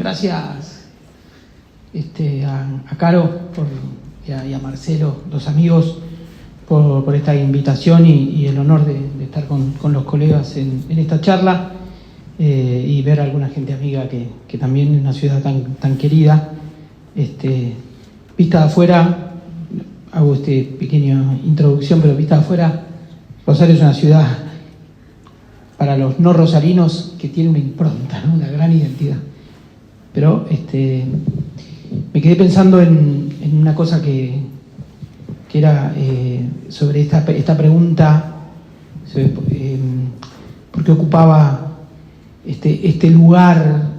gracias a Caro y a Marcelo, dos amigos, por esta invitación y el honor de estar con los colegas en esta charla y ver a alguna gente amiga que también es una ciudad tan querida. Vista de afuera, hago pequeña introducción, pero vista de afuera, Rosario es una ciudad para los no rosarinos que tiene una impronta, ¿no? Una gran identidad. Pero me quedé pensando en una cosa que era sobre esta pregunta, por qué ocupaba este lugar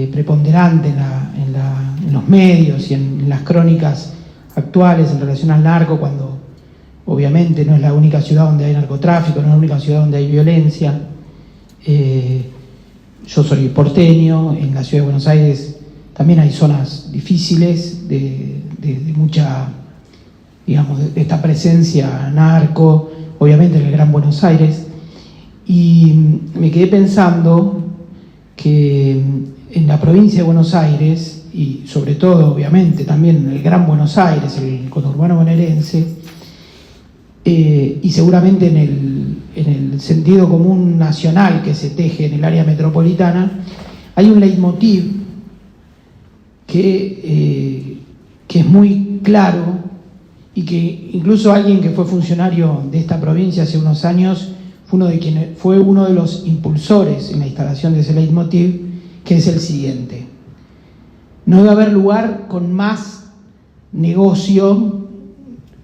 preponderante en los medios y en las crónicas actuales en relación al narco, cuando obviamente no es la única ciudad donde hay narcotráfico, no es la única ciudad donde hay violencia. Yo soy porteño, en la ciudad de Buenos Aires también hay zonas difíciles de mucha, digamos, de esta presencia narco, obviamente en el Gran Buenos Aires, y me quedé pensando que en la provincia de Buenos Aires, y sobre todo obviamente también en el Gran Buenos Aires, el conurbano bonaerense, y seguramente en el sentido común nacional que se teje en el área metropolitana, hay un leitmotiv que es muy claro y que incluso alguien que fue funcionario de esta provincia hace unos años fue uno de los impulsores en la instalación de ese leitmotiv, que es el siguiente: no debe haber lugar con más negocio,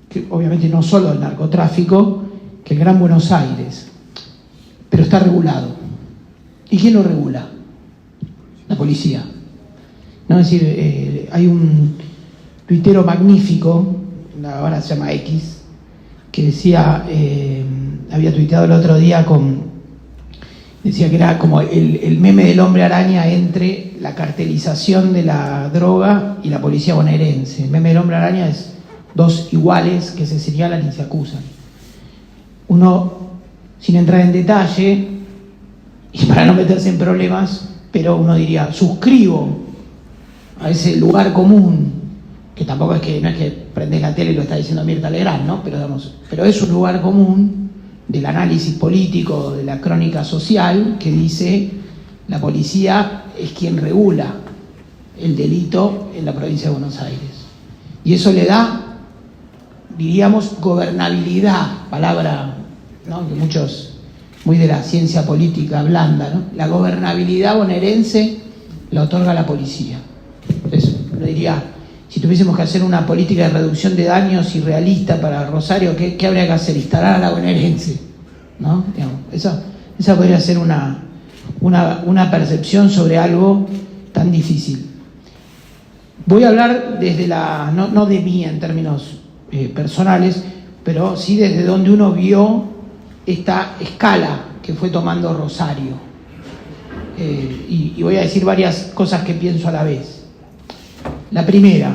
que obviamente no solo el narcotráfico, que el Gran Buenos Aires, pero está regulado. ¿Y quién lo regula? La policía. ¿No? Es decir, hay un tuitero magnífico, ahora se llama X, que decía, había tuiteado el otro día decía que era como el meme del hombre araña entre la cartelización de la droga y la policía bonaerense. El meme del hombre araña es dos iguales que se señalan y se acusan. Uno, sin entrar en detalle, y para no meterse en problemas, pero uno diría, suscribo a ese lugar común, que tampoco no es que prendés la tele y lo está diciendo Mirta Legrand, ¿no? Pero es un lugar común del análisis político, de la crónica social, que dice la policía es quien regula el delito en la provincia de Buenos Aires. Y eso le da, diríamos, gobernabilidad, palabra, ¿no?, que muchos, muy de la ciencia política blanda, ¿no? La gobernabilidad bonaerense la otorga la policía. Eso, lo diría, si tuviésemos que hacer una política de reducción de daños y realista para Rosario, ¿qué habría que hacer? Instalar a la bonaerense, ¿no? Digamos, esa podría ser una percepción sobre algo tan difícil. Voy a hablar desde no de mí en términos personales, pero sí desde donde uno vio esta escala que fue tomando Rosario. Y voy a decir varias cosas que pienso a la vez. La primera,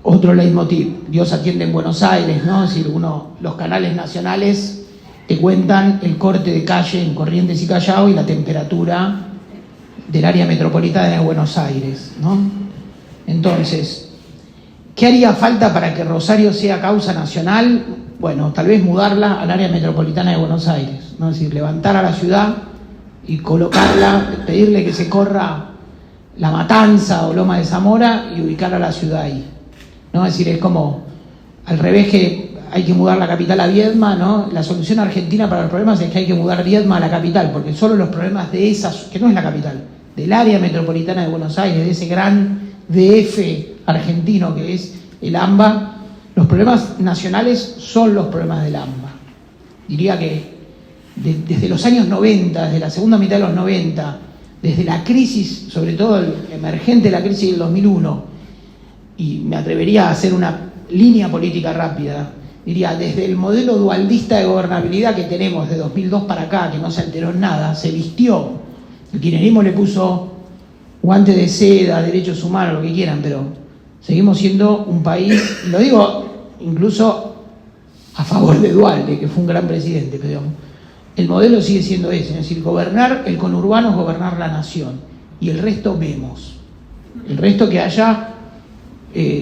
otro leitmotiv, Dios atiende en Buenos Aires, ¿no? Es decir, los canales nacionales te cuentan el corte de calle en Corrientes y Callao y la temperatura del área metropolitana de Buenos Aires, ¿no? Entonces, ¿qué haría falta para que Rosario sea causa nacional? Bueno, tal vez mudarla al área metropolitana de Buenos Aires, ¿no? Es decir, levantar a la ciudad y colocarla, pedirle que se corra La Matanza o Loma de Zamora y ubicar a la ciudad ahí, ¿no? Es decir, es como al revés, que hay que mudar la capital a Viedma, ¿no? La solución argentina para los problemas es que hay que mudar Viedma a la capital, porque solo los problemas de esas, que no es la capital, del área metropolitana de Buenos Aires, de ese gran DF argentino que es el AMBA, los problemas nacionales son los problemas del AMBA. Diría que desde los años 90, desde la segunda mitad de los 90, desde la crisis, sobre todo el emergente de la crisis del 2001, y me atrevería a hacer una línea política rápida, diría, desde el modelo dualdista de gobernabilidad que tenemos de 2002 para acá, que no se alteró en nada, se vistió, el kirchnerismo le puso guante de seda, derechos humanos, lo que quieran, pero seguimos siendo un país, y lo digo incluso a favor de Dualde, que fue un gran presidente, pero el modelo sigue siendo ese, es decir, gobernar el conurbano es gobernar la nación. y el resto vemos. El resto que haya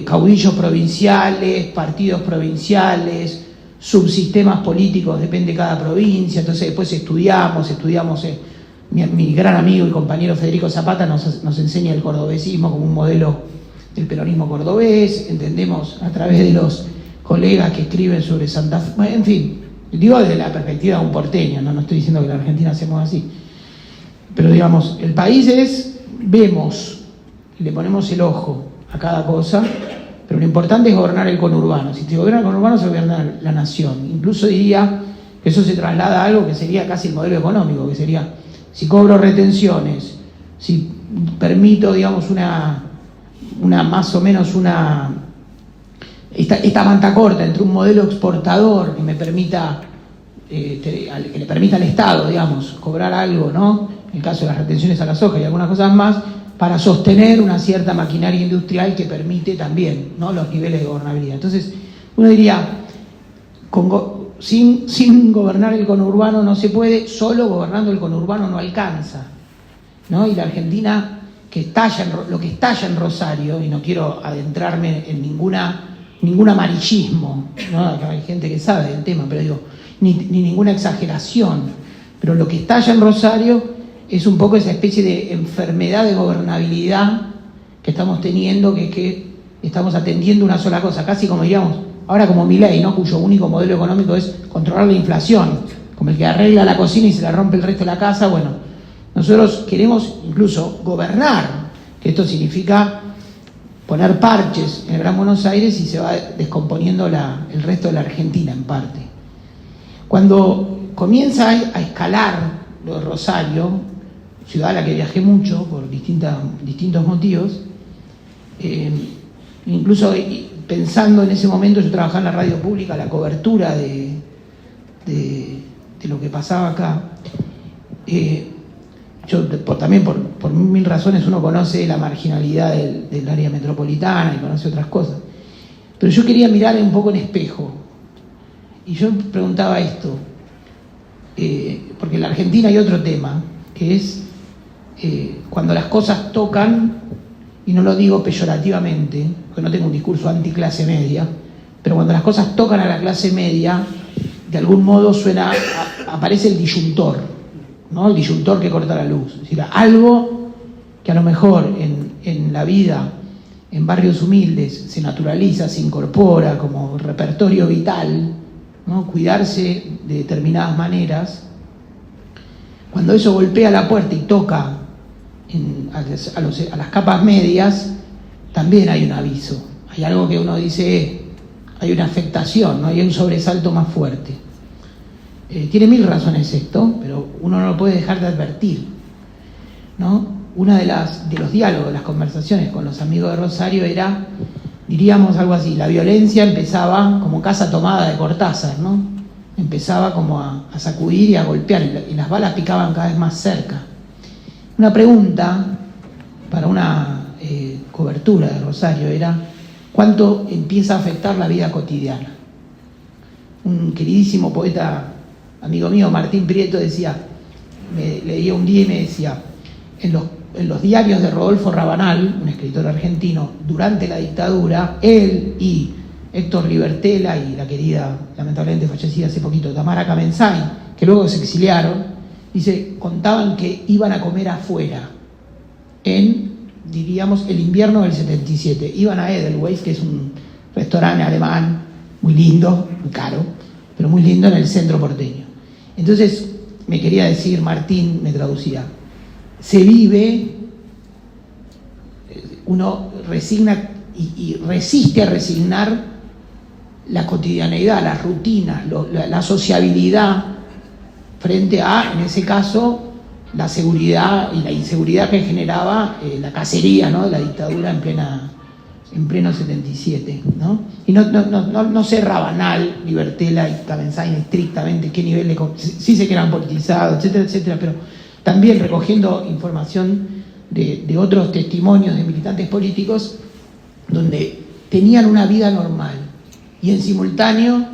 caudillos provinciales, partidos provinciales, subsistemas políticos, depende de cada provincia. Entonces después estudiamos, mi gran amigo y compañero Federico Zapata nos enseña el cordobesismo como un modelo del peronismo cordobés, entendemos a través de los colegas que escriben sobre Santa Fe, en fin, digo desde la perspectiva de un porteño, no estoy diciendo que la Argentina hacemos así, pero digamos, el país vemos, le ponemos el ojo a cada cosa, pero lo importante es gobernar el conurbano. Si se gobierna el conurbano, se gobierna la nación. Incluso diría que eso se traslada a algo que sería casi el modelo económico, que sería, si cobro retenciones, si permito, digamos, más o menos esta manta corta entre un modelo exportador que me permita, que le permita al Estado, digamos, cobrar algo, ¿no? En el caso de las retenciones a la soja y algunas cosas más, para sostener una cierta maquinaria industrial que permite también, ¿no?, los niveles de gobernabilidad. Entonces, uno diría, sin gobernar el conurbano no se puede, solo gobernando el conurbano no alcanza, ¿no? Y la Argentina, lo que estalla en Rosario, y no quiero adentrarme en ningún amarillismo, ¿no? Acá hay gente que sabe del tema, pero digo, ni ninguna exageración, pero lo que estalla en Rosario es un poco esa especie de enfermedad de gobernabilidad que estamos teniendo, que es que estamos atendiendo una sola cosa, casi como diríamos, ahora como Milei, ¿no?, cuyo único modelo económico es controlar la inflación, como el que arregla la cocina y se la rompe el resto de la casa. Bueno, nosotros queremos incluso gobernar, que esto significa poner parches en el Gran Buenos Aires y se va descomponiendo el resto de la Argentina en parte. Cuando comienza a escalar lo de Rosario, ciudad a la que viajé mucho por distintos motivos, incluso pensando en ese momento, yo trabajaba en la radio pública, la cobertura de lo que pasaba acá. También por mil razones uno conoce la marginalidad del área metropolitana y conoce otras cosas, pero yo quería mirar un poco en espejo y yo preguntaba esto, porque en la Argentina hay otro tema, que es cuando las cosas tocan, y no lo digo peyorativamente, porque no tengo un discurso anti-clase media, pero cuando las cosas tocan a la clase media, de algún modo aparece el disyuntor, ¿no? El disyuntor que corta la luz. Es decir, algo que a lo mejor en la vida, en barrios humildes, se naturaliza, se incorpora como repertorio vital, ¿no? Cuidarse de determinadas maneras. Cuando eso golpea la puerta y toca a las capas medias, también hay un aviso. Hay algo que uno dice, hay una afectación, ¿no? Hay un sobresalto más fuerte. Tiene mil razones esto, pero uno no lo puede dejar de advertir, ¿no? Una de los diálogos, las conversaciones con los amigos de Rosario era, diríamos algo así, la violencia empezaba como casa tomada de Cortázar, ¿no? Empezaba como a sacudir y a golpear, y las balas picaban cada vez más cerca. Una pregunta para una cobertura de Rosario era, ¿cuánto empieza a afectar la vida cotidiana? Un queridísimo poeta, amigo mío, Martín Prieto, leía un día y me decía, en los diarios de Rodolfo Rabanal, un escritor argentino, durante la dictadura, él y Héctor Libertela y la querida, lamentablemente fallecida hace poquito, Tamara Kamensain, que luego se exiliaron, contaban que iban a comer afuera diríamos, el invierno del 77. Iban a Edelweiss, que es un restaurante alemán muy lindo, muy caro, pero muy lindo en el centro porteño. Entonces, me quería decir, Martín me traducía, se vive, uno resigna y resiste a resignar la cotidianeidad, las rutinas, la sociabilidad frente a, en ese caso, la seguridad y la inseguridad que generaba la cacería, ¿no?, de la dictadura en pleno 77, ¿no? Y no sé Rabanal, Libertela y Kamensain estrictamente qué nivel de... Sí sé que eran politizados, etcétera, etcétera, pero también recogiendo información de otros testimonios de militantes políticos donde tenían una vida normal y en simultáneo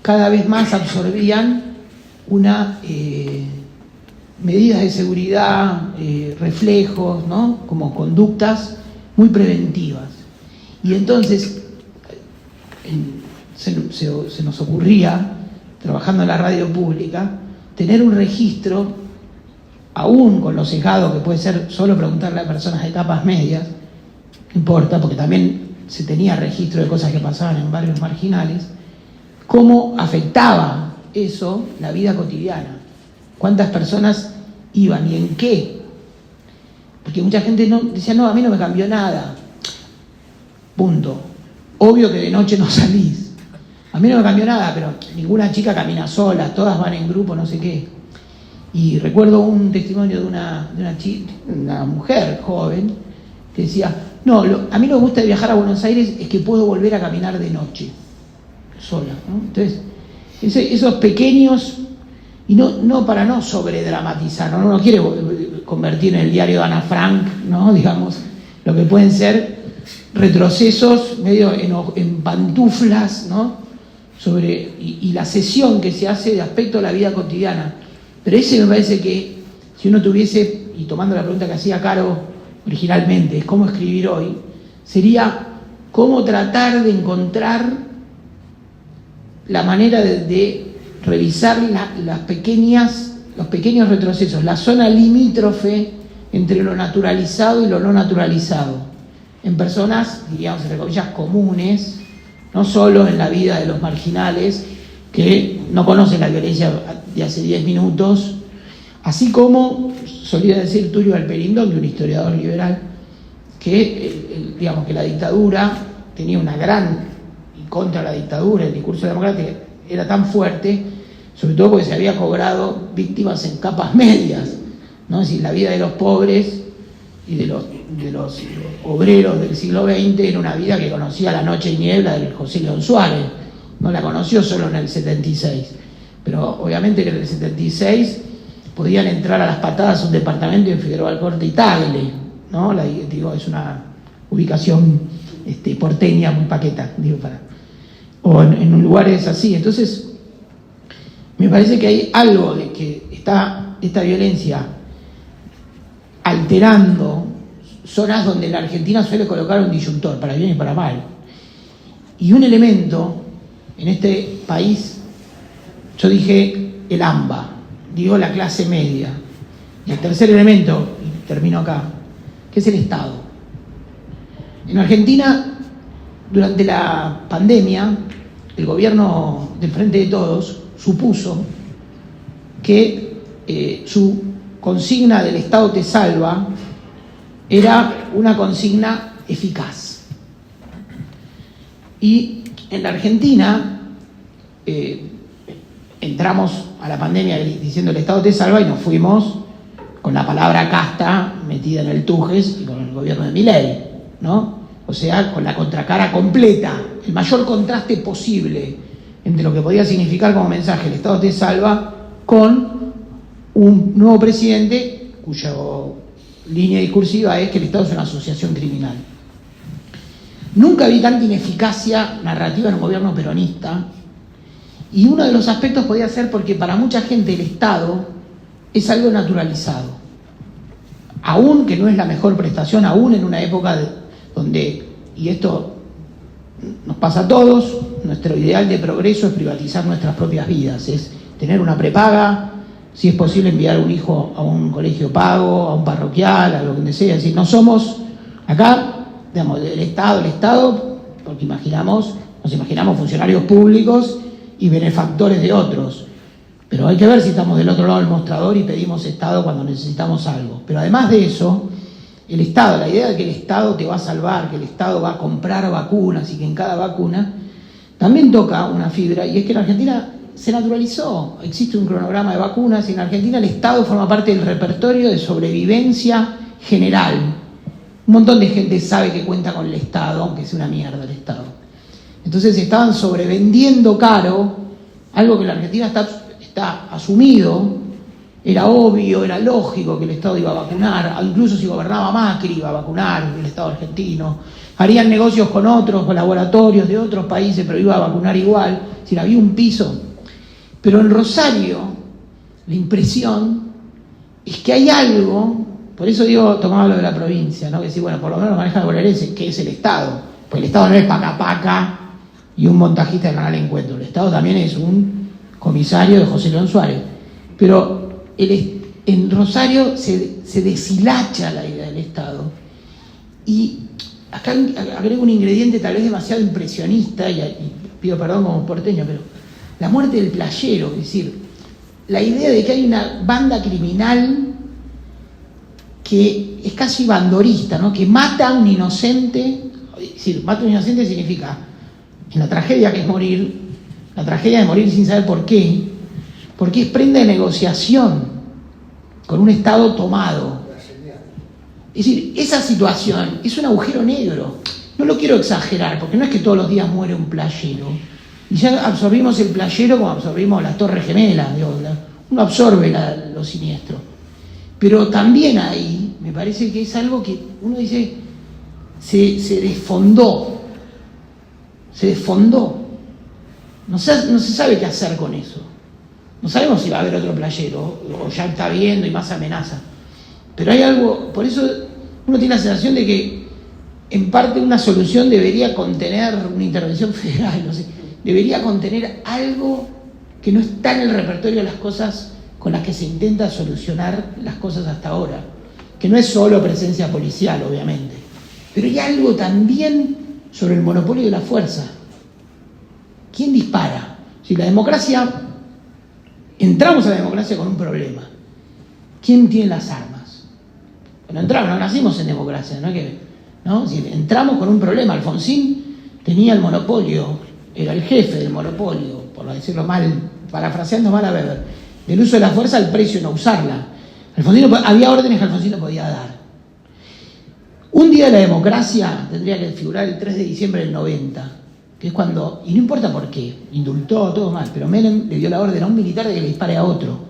cada vez más absorbían una medidas de seguridad, reflejos, ¿no? Como conductas muy preventivas. Y entonces se nos ocurría, trabajando en la radio pública, tener un registro, aún con lo sesgado que puede ser solo preguntarle a personas de capas medias, no importa, porque también se tenía registro de cosas que pasaban en barrios marginales, cómo afectaba eso la vida cotidiana, cuántas personas iban y en qué, porque mucha gente decía, no, a mí no me cambió nada, punto. Obvio que de noche no salís, a mí no me cambió nada, pero ninguna chica camina sola, todas van en grupo, no sé qué. Y recuerdo un testimonio de una mujer joven que decía, no, a mí lo que me gusta de viajar a Buenos Aires es que puedo volver a caminar de noche, sola, ¿no? Entonces, esos pequeños, y no para no sobredramatizar, ¿no? Uno quiere convertir en el diario de Ana Frank, ¿no? Digamos, lo que pueden ser retrocesos medio en pantuflas, ¿no? Y la cesión que se hace de aspecto de la vida cotidiana. Pero ese me parece que si uno tuviese, y tomando la pregunta que hacía Caro originalmente, cómo escribir hoy, sería cómo tratar de encontrar la manera de revisar los pequeños retrocesos, la zona limítrofe entre lo naturalizado y lo no naturalizado, en personas, diríamos, entre comillas, comunes, no solo en la vida de los marginales, que no conocen la violencia de hace 10 minutos, así como solía decir Tulio Alperindón, un historiador liberal, que digamos que la dictadura tenía una gran, y contra la dictadura, el discurso democrático era tan fuerte, sobre todo porque se había cobrado víctimas en capas medias, ¿no? Es decir, la vida de los pobres y de los obreros del siglo XX era una vida que conocía La noche y niebla del José León Suárez, no la conoció solo en el 76, pero obviamente que en el 76 podían entrar a las patadas a un departamento en Figueroa Alcorte y Tagle, ¿no? Es una ubicación porteña muy paqueta, o en lugares así. Entonces, me parece que hay algo de que está esta violencia alterando zonas donde la Argentina suele colocar un disyuntor, para bien y para mal. Y un elemento en este país, yo dije el AMBA, digo la clase media. Y el tercer elemento, y termino acá, que es el Estado. En Argentina, durante la pandemia, el gobierno del Frente de Todos supuso que su consigna del Estado te salva era una consigna eficaz. Y en la Argentina entramos a la pandemia diciendo el Estado te salva y nos fuimos con la palabra casta metida en el Tujes y con el gobierno de Milei, ¿no? O sea, con la contracara completa, el mayor contraste posible entre lo que podía significar como mensaje el Estado te salva con un nuevo presidente cuya línea discursiva es que el Estado es una asociación criminal. Nunca vi tanta ineficacia narrativa en un gobierno peronista, y uno de los aspectos podía ser porque para mucha gente el Estado es algo naturalizado, aún que no es la mejor prestación, aún en una época donde, y esto nos pasa a todos, nuestro ideal de progreso es privatizar nuestras propias vidas, es tener una prepaga, si es posible enviar a un hijo a un colegio pago, a un parroquial, a lo que sea. Es decir, no somos acá, digamos, el Estado, porque nos imaginamos funcionarios públicos y benefactores de otros. Pero hay que ver si estamos del otro lado del mostrador y pedimos Estado cuando necesitamos algo. Pero además de eso, el Estado, la idea de que el Estado te va a salvar, que el Estado va a comprar vacunas y que en cada vacuna, también toca una fibra, y es que en Argentina se naturalizó, existe un cronograma de vacunas y en Argentina el Estado forma parte del repertorio de sobrevivencia general. Un montón de gente sabe que cuenta con el Estado, aunque sea una mierda el Estado. Entonces estaban sobrevendiendo caro algo que en la Argentina está asumido, era obvio, era lógico que el Estado iba a vacunar, incluso si gobernaba Macri iba a vacunar el Estado argentino, harían negocios con otros, con laboratorios de otros países, pero iba a vacunar igual, si había un piso. Pero en Rosario, la impresión es que hay algo, por eso digo, tomaba lo de la provincia, ¿no? Que sí, bueno, por lo menos maneja el bonaerense, que es el Estado, pues el Estado no es paca y un montajista de Canal Encuentro, el Estado también es un comisario de José León Suárez, pero en Rosario se deshilacha la idea del Estado, y acá agrego un ingrediente tal vez demasiado impresionista, y pido perdón como porteño, pero la muerte del playero, es decir, la idea de que hay una banda criminal que es casi bandorista, ¿no? Que mata a un inocente, es decir, mata a un inocente significa, en la tragedia que es morir, la tragedia de morir sin saber por qué, porque es prenda de negociación con un Estado tomado. Es decir, esa situación es un agujero negro. No lo quiero exagerar, porque no es que todos los días muere un playero. Y ya absorbimos el playero como absorbimos las Torres Gemelas. Uno absorbe lo siniestro. Pero también ahí, me parece que es algo que uno dice, se desfondó. Se desfondó. No se sabe qué hacer con eso. No sabemos si va a haber otro playero, o ya está viendo y más amenaza. Pero hay algo, por eso uno tiene la sensación de que en parte una solución debería contener una intervención federal, no sé, debería contener algo que no está en el repertorio de las cosas con las que se intenta solucionar las cosas hasta ahora, que no es solo presencia policial, obviamente, pero hay algo también sobre el monopolio de la fuerza. ¿Quién dispara? Si la democracia, entramos a la democracia con un problema. ¿Quién tiene las armas? Bueno, no nacimos en democracia, ¿no? Si entramos con un problema. Alfonsín tenía el monopolio, era el jefe del monopolio, por decirlo mal, parafraseando mal a Weber, del uso de la fuerza al precio de no usarla. Había órdenes que Alfonsín no podía dar. Un día de la democracia tendría que figurar el 3 de diciembre del 90, que es cuando, y no importa por qué, indultó, todo mal, pero Menem le dio la orden a un militar de que le dispare a otro.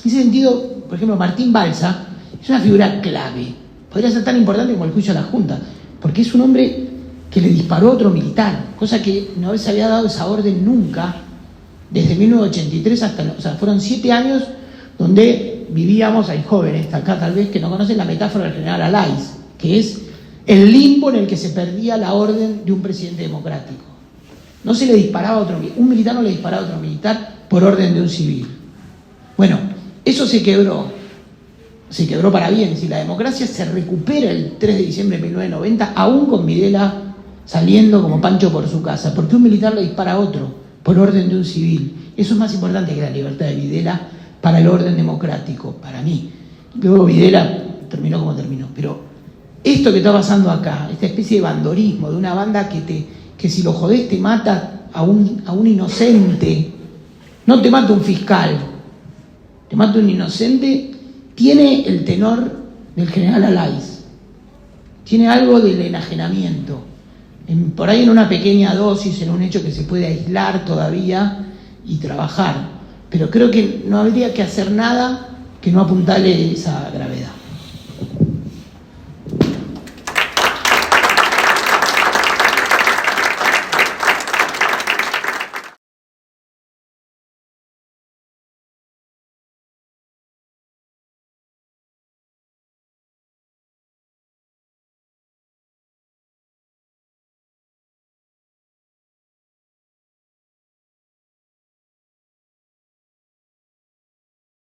En ese sentido, por ejemplo, Martín Balsa es una figura clave. Podría ser tan importante como el juicio a la Junta, porque es un hombre que le disparó a otro militar, cosa que no se había dado esa orden nunca, desde 1983 hasta... O sea, fueron 7 años donde vivíamos, hay jóvenes acá tal vez que no conocen la metáfora del general Alaiz, que es el limbo en el que se perdía la orden de un presidente democrático. No se le disparaba a otro militar, un militar no le disparaba a otro militar por orden de un civil. Bueno, eso se quebró para bien. Si la democracia se recupera el 3 de diciembre de 1990, aún con Videla saliendo como Pancho por su casa, porque un militar le dispara a otro por orden de un civil. Eso es más importante que la libertad de Videla para el orden democrático, para mí. Luego Videla terminó como terminó, pero esto que está pasando acá, esta especie de bandorismo de una banda que si lo jodés te mata a un inocente, no te mata un fiscal, te mata un inocente, tiene el tenor del general Alaiz, tiene algo del enajenamiento, por ahí en una pequeña dosis, en un hecho que se puede aislar todavía y trabajar, pero creo que no habría que hacer nada que no apuntale esa gravedad.